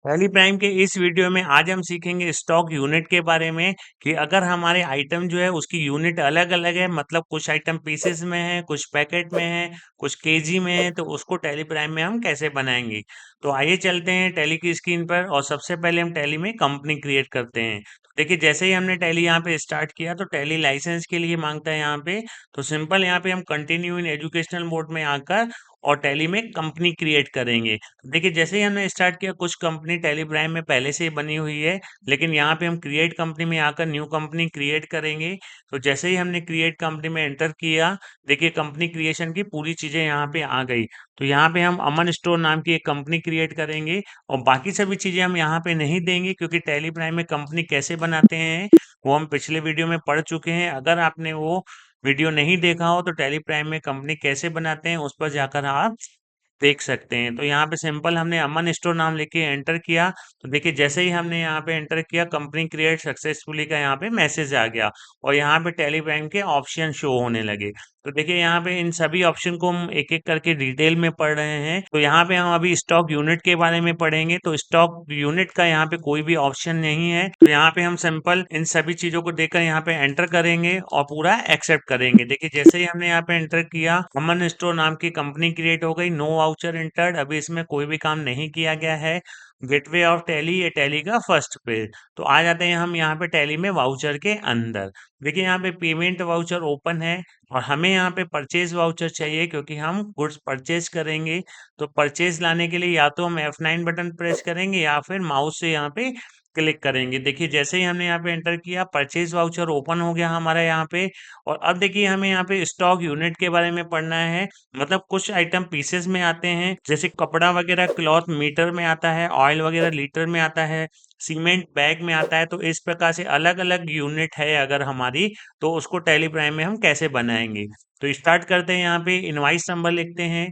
Tally prime के इस video में आज हम सीखेंगे स्टॉक यूनिट के बारे में कि अगर हमारे आइटम जो है उसकी यूनिट अलग अलग है, मतलब कुछ आइटम पीसेस में है, कुछ पैकेट में है, कुछ केजी में है, तो उसको टैली प्राइम में हम कैसे बनाएंगे। तो आइए चलते हैं टैली की स्क्रीन पर और सबसे पहले हम टैली में कंपनी क्रिएट करते हैं। तो देखिए जैसे ही हमने टैली यहाँ पे स्टार्ट किया तो टैली लाइसेंस के लिए मांगता है यहाँ पे। तो सिंपल यहाँ पे हम कंटिन्यू इन एजुकेशनल मोड में आकर और टैली में कंपनी क्रिएट करेंगे। देखिए जैसे ही हमने स्टार्ट किया कुछ कंपनी टेली प्राइम में पहले से ही बनी हुई है, लेकिन यहाँ पे हम क्रिएट कंपनी में आकर न्यू कंपनी क्रिएट करेंगे। तो जैसे ही हमने क्रिएट कंपनी में एंटर किया, देखिए कंपनी क्रिएशन की पूरी चीजें यहाँ पे आ गई। तो यहाँ पे हम अमन स्टोर नाम की एक कंपनी क्रिएट करेंगे और बाकी सभी चीजें हम यहाँ पे नहीं देंगे, क्योंकि टेली प्राइम में कंपनी कैसे बनाते हैं वो हम पिछले वीडियो में पढ़ चुके हैं। अगर आपने वो वीडियो नहीं देखा हो तो टेली प्राइम में कंपनी कैसे बनाते हैं उस पर जाकर आप देख सकते हैं। तो यहाँ पे सिंपल हमने अमन स्टोर नाम लेके एंटर किया। तो देखिए जैसे ही हमने यहाँ पे एंटर किया कंपनी क्रिएट सक्सेसफुली का यहाँ पे मैसेज आ गया और यहाँ पे टेलीग्राम के ऑप्शन शो होने लगे। तो देखिए यहाँ पे इन सभी ऑप्शन को हम एक एक करके डिटेल में पढ़ रहे हैं। तो यहाँ पे हम अभी स्टॉक यूनिट के बारे में पढ़ेंगे। तो स्टॉक यूनिट का यहाँ पे कोई भी ऑप्शन नहीं है, तो यहाँ पे हम सिंपल इन सभी चीजों को देखकर यहाँ पे एंटर करेंगे और पूरा एक्सेप्ट करेंगे। देखिए जैसे ही हमने यहाँ पे एंटर किया अमन स्टोर नाम की कंपनी क्रिएट हो गई। नो वाउचर एंटर्ड, अभी इसमें कोई भी काम नहीं किया गया है। गेटवे ऑफ टैली, ये टैली का फर्स्ट पेज। तो आ जाते हैं हम यहाँ पे टैली में वाउचर के अंदर। देखिए यहाँ पे पेमेंट वाउचर ओपन है और हमें यहाँ पे परचेज वाउचर चाहिए, क्योंकि हम गुड्स परचेज करेंगे। तो परचेज लाने के लिए या तो हम F9 बटन प्रेस करेंगे या फिर माउस से यहाँ पे क्लिक करेंगे। देखिए जैसे ही हमने यहाँ पे एंटर किया परचेज वाउचर ओपन हो गया हमारा यहाँ पे। और अब देखिए हमें यहाँ पे स्टॉक यूनिट के बारे में पढ़ना है। मतलब कुछ आइटम पीसेस में आते हैं, जैसे कपड़ा वगैरह क्लॉथ मीटर में आता है, ऑयल वगैरह लीटर में आता है, सीमेंट बैग में आता है। तो इस प्रकार से अलग अलग यूनिट है अगर हमारी, तो उसको टैली प्राइम में हम कैसे बनाएंगे। तो स्टार्ट करते हैं। यहाँ पे इनवाइस नंबर लिखते हैं,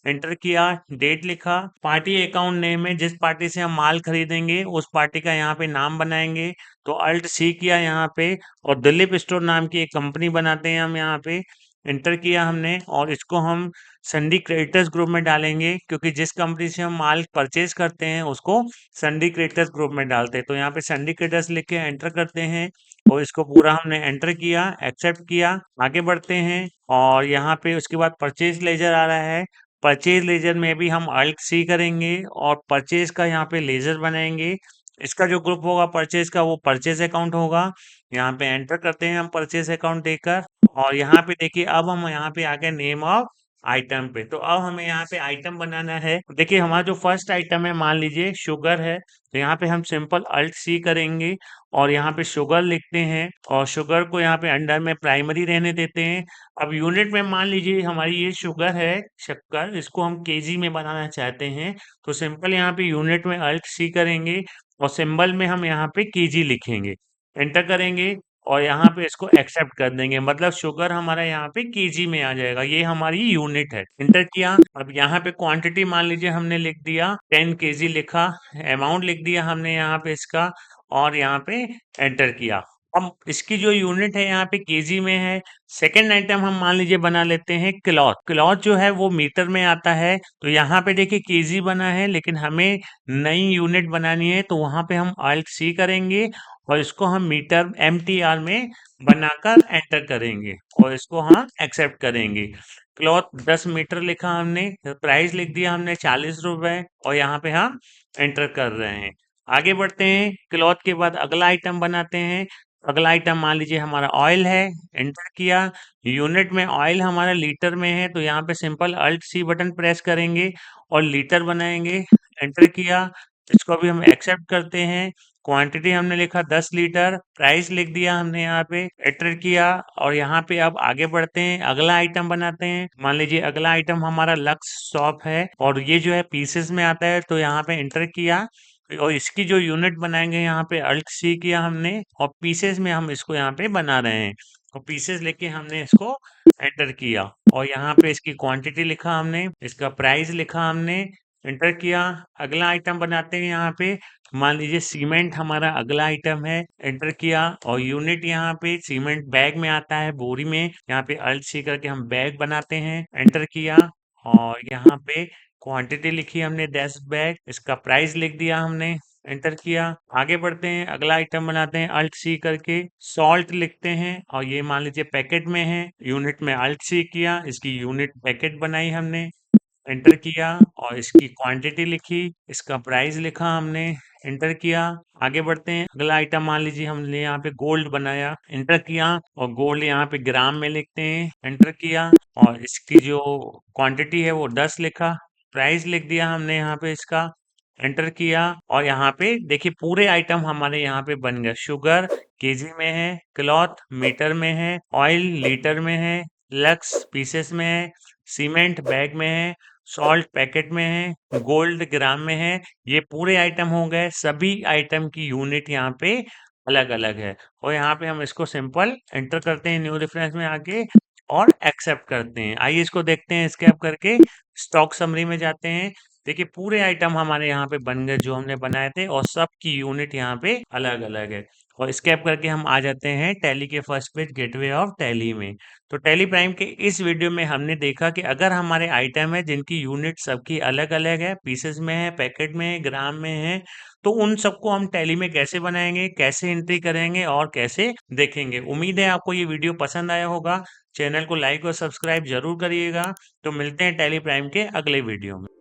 एंटर किया, डेट लिखा, पार्टी अकाउंट नेम में जिस पार्टी से हम माल खरीदेंगे उस पार्टी का यहाँ पे नाम बनाएंगे। तो अल्ट सी किया यहाँ पे और दिलीप स्टोर नाम की एक कंपनी बनाते हैं हम यहाँ पे। एंटर किया हमने और इसको हम संडी क्रेडिटर्स ग्रुप में डालेंगे, क्योंकि जिस कंपनी से हम माल परचेज करते हैं उसको संडी क्रेडिटर्स ग्रुप में डालते हैं। तो यहाँ पे संडी क्रेडिटर्स लिख के एंटर करते हैं और इसको पूरा हमने एंटर किया, एक्सेप्ट किया, आगे बढ़ते हैं। और यहाँ पे उसके बाद परचेज लेजर आ रहा है। परचेज लेजर में भी हम अल्ट सी करेंगे और परचेज का यहाँ पे लेजर बनाएंगे। इसका जो ग्रुप होगा परचेज का वो परचेज अकाउंट होगा। यहाँ पे एंटर करते हैं हम परचेज अकाउंट देकर। और यहाँ पे देखिए अब हम यहाँ पे आ गए नेम ऑफ आइटम पे। तो अब हमें यहाँ पे आइटम बनाना है। देखिए हमारा जो फर्स्ट आइटम है मान लीजिए शुगर है, तो यहाँ पे हम सिंपल अल्ट सी करेंगे और यहाँ पे शुगर लिखते हैं और शुगर को यहाँ पे अंडर में प्राइमरी रहने देते हैं। अब यूनिट में मान लीजिए हमारी ये शुगर है, शक्कर, इसको हम केजी में बनाना चाहते हैं। तो सिंपल यहाँ पे यूनिट में अल्ट सी करेंगे और सिंबल में हम यहाँ पे केजी लिखेंगे, एंटर करेंगे और यहाँ पे इसको एक्सेप्ट कर देंगे। मतलब शुगर हमारा यहाँ पे केजी में आ जाएगा, ये हमारी यूनिट है। एंटर किया। अब यहाँ पे क्वांटिटी मान लीजिए हमने लिख दिया 10 केजी लिखा, अमाउंट लिख दिया हमने यहाँ पे इसका और यहाँ पे एंटर किया। अब इसकी जो यूनिट है यहाँ पे केजी में है। सेकंड आइटम हम मान लीजिए बना लेते हैं क्लॉथ। क्लॉथ जो है वो मीटर में आता है। तो यहाँ पे देखिए केजी बना है, लेकिन हमें नई यूनिट बनानी है, तो वहां पे हम अल्ट सी करेंगे और इसको हम मीटर MTR में बनाकर एंटर करेंगे और इसको हम एक्सेप्ट करेंगे। क्लॉथ 10 मीटर लिखा हमने, प्राइस लिख दिया हमने 40 रुपए और यहाँ पे हम एंटर कर रहे हैं। आगे बढ़ते हैं, क्लॉथ के बाद अगला आइटम बनाते हैं। अगला आइटम मान लीजिए हमारा ऑयल है, एंटर किया। यूनिट में ऑयल हमारा लीटर में है, तो यहाँ पे simple alt C button press करेंगे और लीटर बनाएंगे, एंटर किया। इसको भी हम एक्सेप्ट करते हैं। क्वांटिटी हमने लिखा 10 लीटर, प्राइस लिख दिया हमने यहाँ पे, एंटर किया। और यहाँ पे अब आगे बढ़ते हैं, अगला आइटम बनाते हैं। मान लीजिए अगला आइटम हमारा लक्स शॉप है और ये जो है पीसेस में आता है, तो यहाँ पे एंटर किया और इसकी जो यूनिट बनाएंगे यहाँ पे अल्ट सी किया हमने और पीसेस में हम इसको यहाँ पे बना रहे हैं। और पीसेस लेके हमने इसको एंटर किया और यहाँ पे इसकी क्वांटिटी लिखा हमने, इसका प्राइस लिखा हमने, एंटर किया। अगला आइटम बनाते हैं यहाँ पे। मान लीजिए सीमेंट हमारा अगला आइटम है, एंटर किया और यूनिट यहाँ पे सीमेंट बैग में आता है, बोरी में। यहाँ पे अल्ट सी करके हम बैग बनाते हैं, एंटर किया। और यहाँ पे क्वांटिटी लिखी हमने 10 बैग, इसका प्राइस लिख दिया हमने, एंटर किया। आगे बढ़ते हैं, अगला आइटम बनाते हैं अल्ट सी करके, सॉल्ट लिखते हैं और ये मान लीजिए पैकेट में है, यूनिट में अल्ट सी किया, इसकी यूनिट पैकेट बनाई हमने, एंटर किया और इसकी क्वांटिटी लिखी, इसका प्राइस लिखा हमने, एंटर किया। आगे बढ़ते हैं, अगला आइटम मान लीजिए हमने यहाँ पे गोल्ड बनाया, एंटर किया और गोल्ड यहाँ पे ग्राम में लिखते हैं, एंटर किया और इसकी जो क्वांटिटी है वो 10 लिखा, प्राइस लिख दिया हमने यहाँ पे इसका, एंटर किया और यहाँ पे देखिए पूरे आइटम हमारे यहाँ पे बन गए। शुगर केजी में है, क्लॉथ मीटर में है, ऑयल लीटर में है, लक्स पीसेस में है, सीमेंट बैग में है, सॉल्ट पैकेट में है, गोल्ड ग्राम में है। ये पूरे आइटम हो गए, सभी आइटम की यूनिट यहाँ पे अलग अलग है और यहाँ पे हम इसको सिंपल एंटर करते हैं न्यू रेफरेंस में आके और एक्सेप्ट करते हैं। आइए इसको देखते हैं स्कैप करके, स्टॉक समरी में जाते हैं। देखिए पूरे आइटम हमारे यहाँ पे बन गए जो हमने बनाए थे और सब की यूनिट यहाँ पे अलग अलग है। और स्कैप करके हम आ जाते हैं टैली के first page gateway of tally में। तो टैली प्राइम के इस वीडियो में हमने देखा कि अगर हमारे आइटम है जिनकी यूनिट सबकी अलग अलग है, पीसेस में है, पैकेट में है, ग्राम में है, तो उन सबको हम टैली में कैसे बनाएंगे, कैसे एंट्री करेंगे और कैसे देखेंगे। उम्मीद है आपको ये वीडियो पसंद आया होगा। चैनल को लाइक और सब्सक्राइब जरूर करिएगा। तो मिलते हैं टैली प्राइम के अगले वीडियो में।